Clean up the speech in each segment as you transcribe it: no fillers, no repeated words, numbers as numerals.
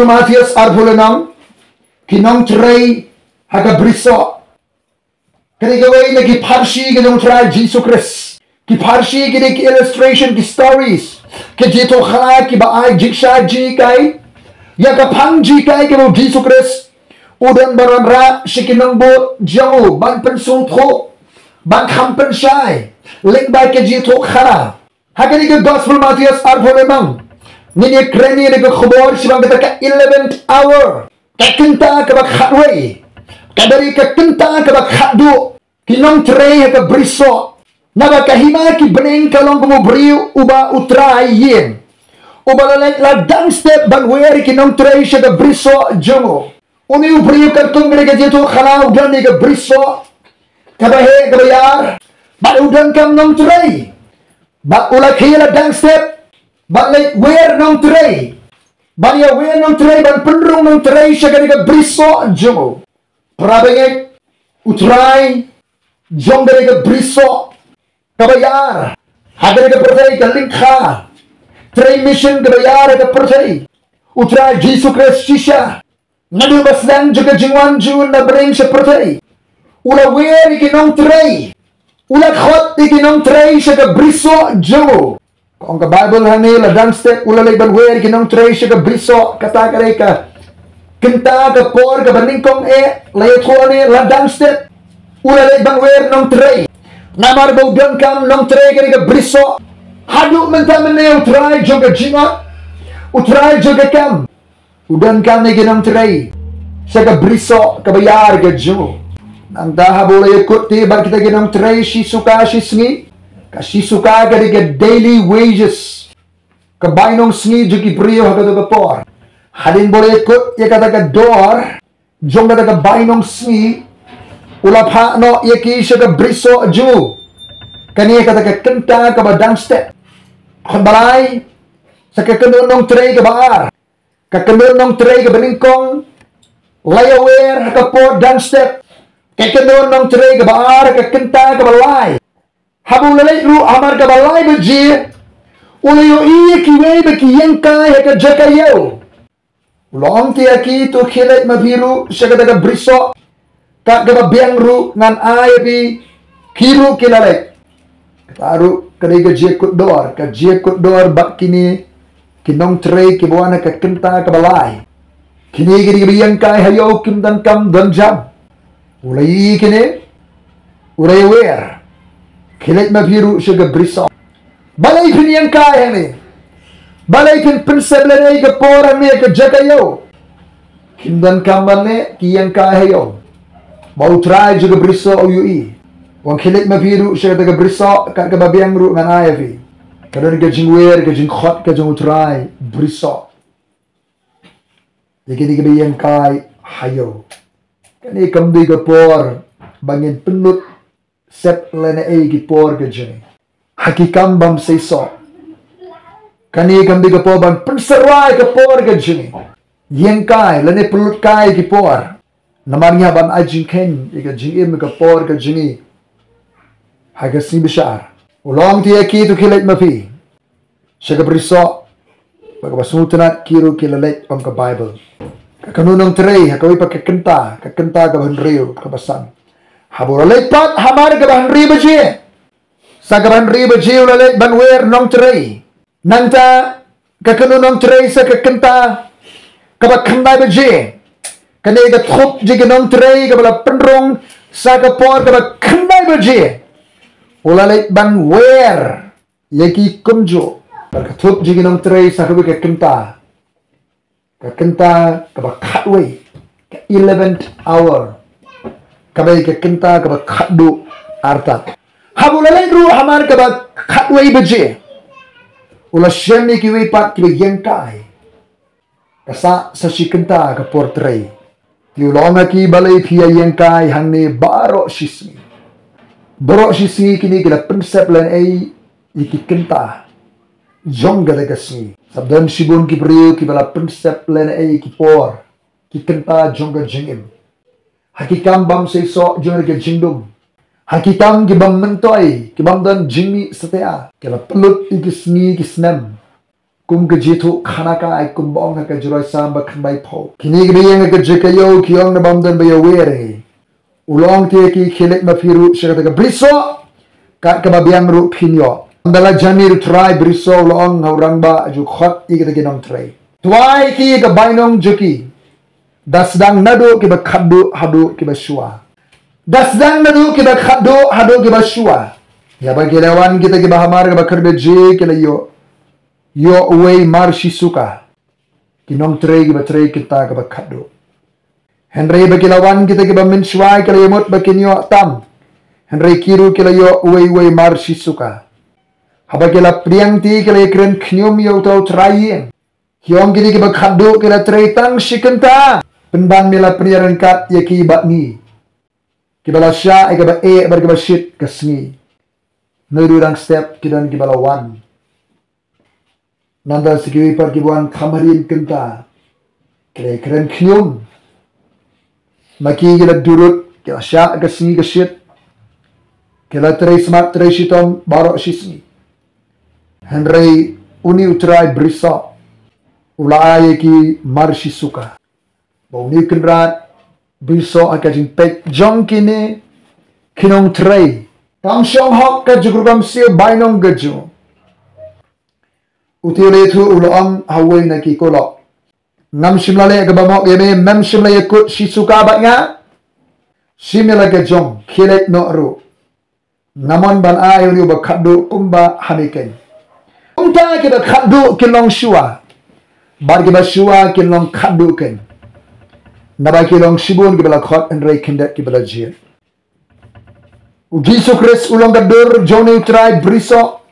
Mathaïos arpulenang kinongtrei haga briso kani gawai na ki parshi ki nongtrei Jesus Christ ki parshi ki ki illustration ki stories ki jito khala ki ba ai jiksha ji kai ya ka phang ji kai ki Jesus Christ udan baran ra shikinong bo jong ban pen sung tho ban kham pen shai link by ki jito khala hakani ki gospel Mathaïos arpulenang Nini kreni ni khubor sibang kita ka 11th hour ka kynta ka khadduh ka dari ka kynta ka khadduh kinongtrei ka briso na ba kahima ki bening kalong mo briu uba utrai yen uba la dang step ban weri kinongtrei siya ka briso jongo uni ubriu ka tungre ka jito khala udan ni ka briso ka bahe ka bayar ba udan kam nongtrei ba ulakhi la dang step But like where nongtrei, but ya where nongtrei ban penrung nongtrei siya ka briso jongo. Prabengek utrai jong dari ka briso kabayar. Hadari ka percaya ka lingkha. Tray mission kabayar ka percaya. Utrai Jesus Christ siya. Nadu basdang juga jingwan jun na bring siya percaya. Ula where iki nongtrei. Ula khot iki nongtrei siya ka briso jongo. Kung ka Bible hani la dang step ulalay banwer kinong tray siya ka briso kata kare ka kynta ka por ka baningkong layat ko ani la dang step ulalay banwer nong tray namar bawdan kam nong tray kare ka briso hadu menta meneu tray joga jinga utray joga kam udan kam ni kinong tray siya ka briso kabayar ka jo nang dahabulay kuti ba kita kinong tray si suka si sngi kasi suka ka daily wages kabainong sngi juki priyo hagado ka por halin boleh ikut ya kata ka door jong kata ka bainong sngi ulap no ya ki siya ka briso ju kani kata ka kynta ka badang step balay sa kakandunong tray ka baar kakandunong tray ka baningkong layawer ka por dang step kakandunong tray ka baar ka kynta ka balay Habang lalay ru amar ka balay baji ulayo iya kiway baki yangkay haka jakayaw ulong ti aki to khilat mabiru siya ka briso ka gababiyang ru ngan ayapi kiru kilalek kataru kanay ka jekut door bak kini kinong tray kibuana ka kynta ka balay kini kini yangkay hayaw kimdan kam danjab ulay kini ulay wer Kilit mabiru siya ka briso. Balay pin yang kaya ni. Balay pin pinsablanay ka porang niya ka jakayaw. Kindan kamban ni kiyang kaya yaw. Mautray siya ka briso o yui. Wang kilit mabiru siya ka briso ka kababiyang ru ngan ayafi. Kadon ka jingwer, ka jingkhot, ka jing utray, briso. Ikini ka biyang kaya hayaw. Kani kamdi ka por bangin penut Sep lene ki por ke jeni. Hakikam bam seiso. Kani kam di ke por bang penserai ke por ke jeni. Yang kai lene pelut kai ki por. Namanya ban ajin ken ika jingim ke por ke jeni. Hakasi bishar. Ulong ti ki tu kilet mafi. Siya briso. Pagkabasutunat kiro kilalet om ka Bible. Kakanunong tray hakawi pa kakanta ka banriyo kabasan. Habur lepat hamar ke bahan riba je. Sa ke bahan riba je ulalek banwer nongtrei. Nanta kakanu nongtrei sa kakenta kabak kandai ba je. Kani ka thup je ke nongtrei kabala penrong sa ke por kabak kandai ba je. Ulalek banwer yaki kumjo. Berkathup je ke nongtrei sa kabak kakenta. Kakenta kabak khadduh. 11th hour. Kabay ka kynta ka khadduh artat. Habulalay ru hamar ka khadduh baje. Ula shemi ki pat ki yangkay. Kasa sa si kynta ka portray. Ti ulonga ki balay pia yangkay hangni baro shismi. Baro shismi kini kila prinsip lan ay iki kynta. Jong gada kasmi. Sabdan shibun ki priyo ki bala prinsip lan ay ki por. Ki kynta jong ga jingim. Hakikam bam seiso jong ke jingdum. Hakikam ki bam mentoy ki bam dan jingmi setea. Kala pelut iki sngi ki snem. kum ke jitu khanaka ai kum bong ka jurai sam ba khnbai pho kini ge yang ke jikayo kiong na bam dan ba yo were ulong te ki khilet ma phiru shaka ka briso ka ka ba biang ru phinyo andala janir try briso ulong haurang ba ju khot i ge nongtrei twai ki ka bainong juki dasdang nadu ki ba khadduh hadu ki ba shua dasdang nadu ki ba khadduh hadu ki ba shua ya ba gelawan kita ki ba hamar ka ba karbe je ki la yo away mar shisuka ki nongtrei ki ba trei kita ka ba khadduh Henry bakilawan kita kiba menshwai kala yamot bakinyo tam. Henry kiru kala yo way mar shisuka. Habakila priang ti kala ikren knyum yo tau trayen. Hyong kini kiba khadduh kala treitang shikanta. Penban mila penyaran kat ya kiba ni. Kiba la sha kiba bar kiba shit ka sngi. Nururang step kidan kiba la wan. Nanda sikiwi par kibuan khamarin kenta. Kala ikren knyum. Maki gila durut, gila syak ke sini ke shit. Gila terai smart terai shitom barok shisni. Henry uni utrai brisa. Ulai ki marshi suka. Bau ni kenrat brisa akajin pek jong kini kinong trei. Tam syong hok ka jugrugam siyo bainong gaju. Uti letu ulang hawai na ki kolok. Ngam shimlale ke bamok yeme mem shimlale kut shisuka batnya shimla ke jong khilet no ru ngamon ban ai ru ba khadduh kumba hamiken umta ke ba khadduh kilong shua bar ke ba shua kilong khadduh ken naba kilong shibun ke bala khot en rei kindat ke bala jia Jesus Christ ulong gadur joni try briso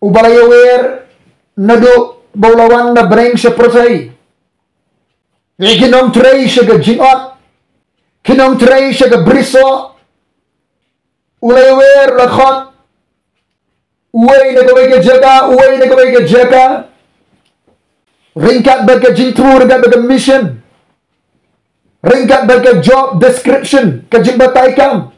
ubalayer nadu Baulawan na breng siya protay. Kinong trei siya ka jinot. Kinong trei siya ka briso. Ulaywer lakot. Uway na kaway ka jaka. Uway na kaway ka jaka. Ringkat ba ka jintru. Ringkat ba ka mission. Ringkat ba ka job description. Ka jimbatay kam.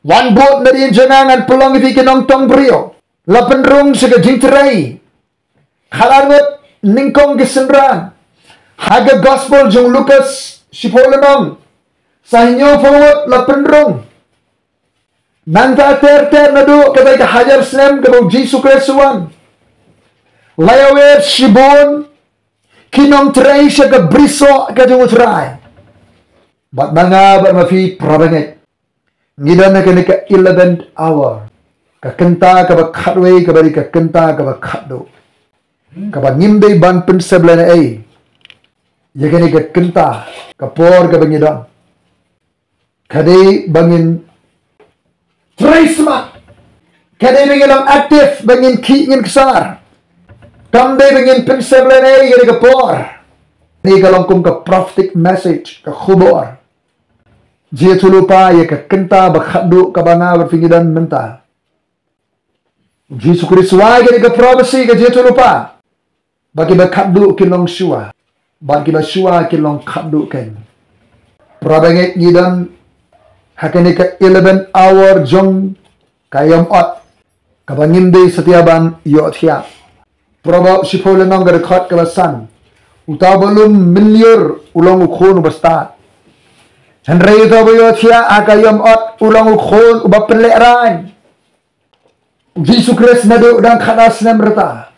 One boat na rin janangan pulang iti kinong tong brio. Lapenrung siya ka jintray. Halangot ningkong gisenran. Haga gospel jong Lucas sipolenong. Sa inyo pawot la penrong. Nanta ter nadu katay ka hajar snem kabog Jesus Christuan. Layawer shibon. Kinong tray siya ka briso ka jong utray. Bat mga bat mafi prabanget. Ngidan na ka 11th hour. Kakenta ka ba khadway ka bari kakenta ka ba khadduh. Kapag ngimday ban pensabla na ay yagani ka kenta kapor ka bangidon kaday bangin tracemat kaday bangin ang active bangin kiingin kasar kamday bangin pensabla na ay yagani kapor ni kalongkum ka prophetic message ka khubor jia tulupa ya ka kenta bakhadduh ka banga berfingidan menta Jesus Christ wa yagani ka prophecy ka jia tulupa bagi ba khadduh kilong shua bagi ba shua kilong khadduh ken prabanget ngidan hakani ka 11 hour jong kayam ot kabanginde setiaban yothia probab shipole nong gar khat kalasan utabalum milyur ulong ukhon ubasta chandrei to yothia akayam ot ulong ukhon ubapeleran Jesus Christ nadu dan khadas namrata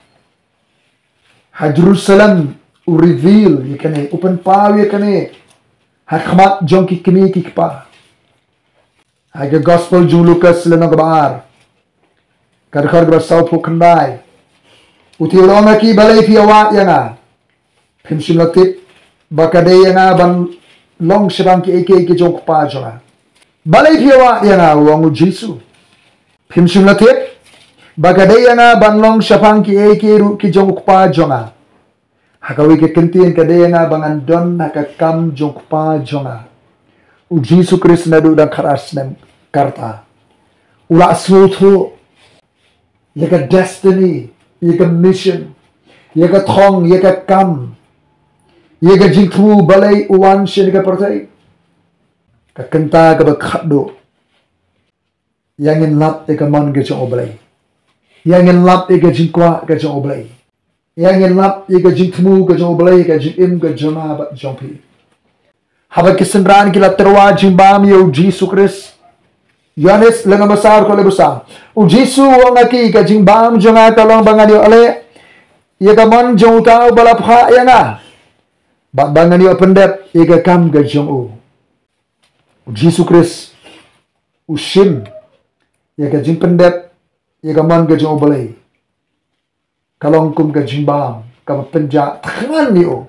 ha Jerusalem u reveal yakane open power yakane ha khmat jong ki kimi ki pa ha ge gospel jong Lucas lenong kabar kar khar ba sau phu khandai uti rong ki balai fi awat yana phim simlatit bakade yana ban long shabang ki ek jong pa jora balai fi awat yana wong Jesu phim simlatit bakade yana ban long shabang ki ek ru ki jong pa jonga hakawi ke kentien kade yana bangan don hakakam jong pa jonga u Jesus Christ nadu dan kharas nem karta ula sutu yaka destiny yaka mission yaka thong yaka kam yaka jingtru balai uwan shen ka pertai ka kenta ka ba khadduh yang in lap yaka man ke jong oblai yang in lap yaka jingkwa ka jong oblai yang ngelap iga jing temu ke jong belai ke jing im ke jona bat jong pi haba kesenran kila terwa jing bam yo Jesus Christ Yohanes lengan besar kole besar u Jesu wong aki ke jing bam jonga tolong bangan yo ale ia ka mon jong tau balap kha ya nga bat bangan yo pendep iga kam ke jong u Jesus Christ u shim ia ka jing pendep iga mon ke jong belai kalong kum ke jimbam ka penja tangan yo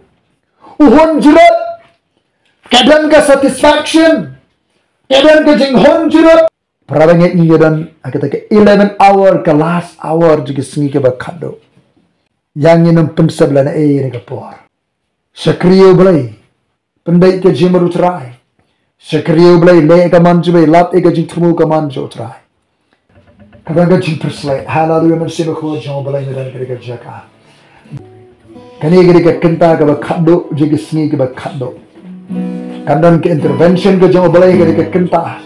uhon jerat kadang ke satisfaction kadang ke jing hon jerat perabanget ni dan kata ke 11 hour ke last hour juga sngi ke khadduh yang ni pensab lana ni ke por sakriyo blai pendai ke jimaru trai sakriyo blai le ke man jbe lat ke jing thmu ke man jo trai kadang ke jing perslai hallelujah man sebe ko jo blai dan ke jaka kani ke kynta ke khadduh juga sngi ke khadduh kadang ke intervention ke jo blai ke kynta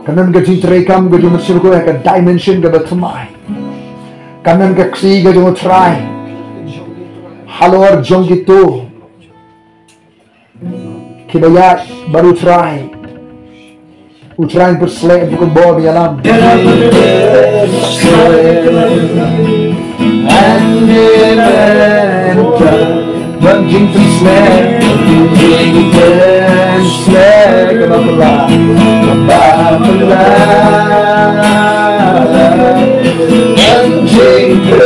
kanan ke jing terekam ke jing sebe ko ke dimension ke bathmai kanan ke ksi ke jo trai halor jong gitu kibaya baru try trying perslay bukan bawa di alam banjing perslay kebapelah banjing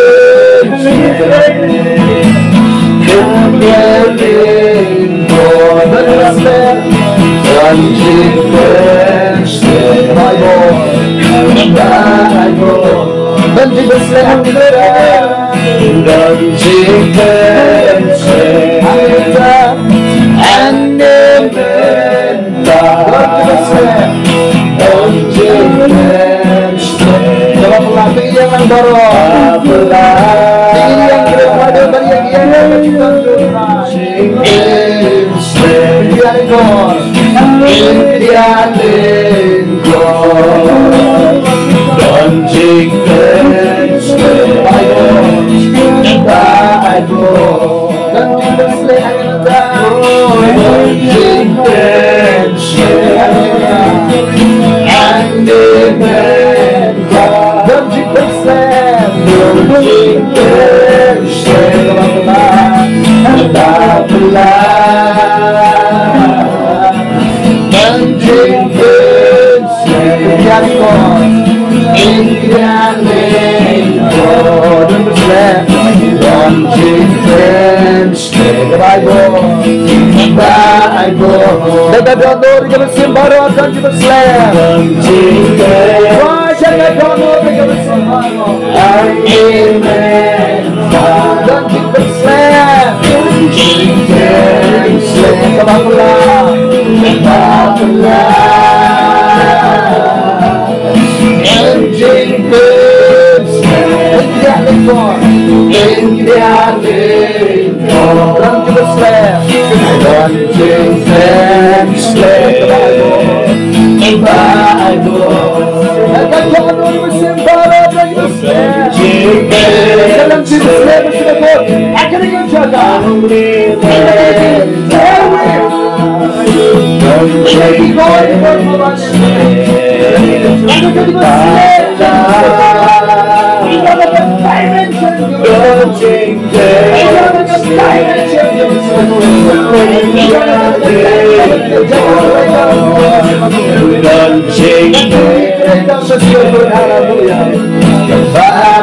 Hallelujah.